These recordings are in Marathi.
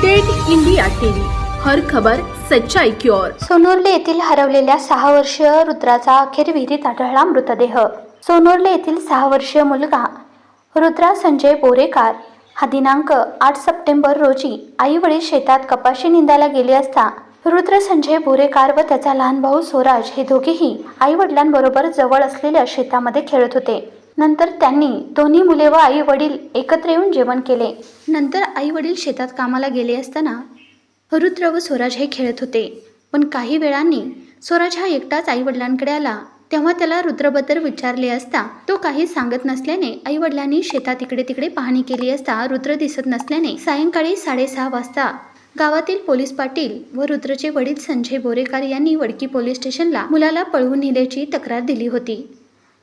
डेट इंडिया टीव्ही, हर खबर सच्चाई की ओर। सोनोर्ले येथील हरवलेल्या 6 वर्षीय रुद्राचा अखेर विहिरीत आढळला मृतदेह। सोनोर्ले येथील 6 वर्षीय मुलगा रुद्रा संजय बोरेकार हा दिनांक 8 सप्टेंबर रोजी आई वडील शेतात कपाशी निंदायला गेले असता रुद्र संजय बोरेकार व त्याचा लहान भाऊ स्वराज हे दोघेही आई वडिलांबरोबर जवळ असलेल्या शेतामध्ये खेळत होते। नंतर त्यांनी दोन्ही मुले व आई वडील एकत्र येऊन जेवण केले। नंतर आई वडील शेतात कामाला गेले असताना रुद्र व स्वराज हे खेळत होते, पण काही वेळांनी स्वराज हा एकटाच आई वडिलांकडे आला। तेव्हा त्याला रुद्रबद्दल विचारले असता तो काही सांगत नसल्याने आई वडिलांनी शेतात इकडे तिकडे पाहणी केली असता रुद्र दिसत नसल्याने सायंकाळी 6:30 वाजता गावातील पोलीस पाटील व रुद्रचे वडील संजय बोरेकार यांनी वडकी पोलीस स्टेशनला मुलाला पळवून नेल्याची तक्रार दिली होती।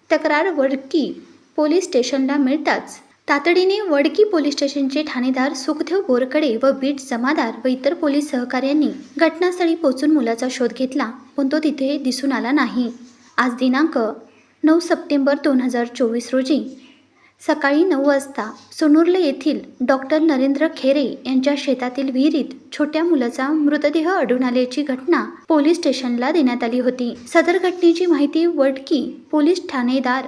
तक्रार वडकी पोलीस स्टेशनला मिळताच तातडीने वडकी पोलीस स्टेशनचे ठाणेदार सुखदेव बोरकडे व बीट जमादार व इतर पोलीस सहकाऱ्यांनी घटनास्थळी पोहोचून मुलाचा शोध घेतला, पण तो तिथे दिसून आला नाही। आज दिनांक 9 सप्टेंबर 2024 रोजी सकाळी 9 वाजता सोनोर्ले येथील डॉक्टर नरेंद्र खेरे यांच्या शेतातील विहिरीत छोट्या मुलाचा मृतदेह आढळून आल्याची घटना पोलीस स्टेशनला देण्यात आली होती। सदर घटनेची माहिती वडकी पोलीस ठाणेदार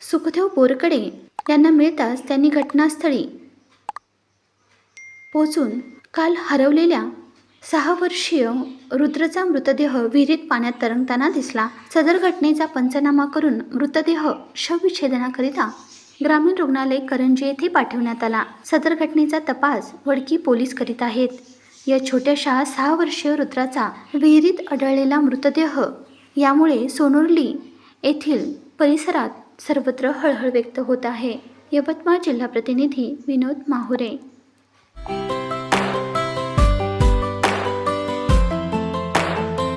सुखदेव बोरकडे यांना मिळताच त्यांनी घटनास्थळी पोहोचून काल हरवलेल्या 6 वर्षीय रुद्रचा मृतदेह विहिरीत पाण्यात तरंगताना दिसला। सदर घटनेचा पंचनामा करून मृतदेह शवविच्छेदनाकरिता ग्रामीण रुग्णालय करंजी येथे पाठवण्यात आला। सदर घटनेचा तपास वडकी पोलीस करीत आहेत। या छोट्याशा 6 वर्षीय रुद्राचा विहिरीत आढळलेला मृतदेह यामुळे सोनोर्ली येथील परिसरात सर्वत्र हळहळ व्यक्त होत आहे। यवतमाळ जिल्हा प्रतिनिधी विनोद माहुरे।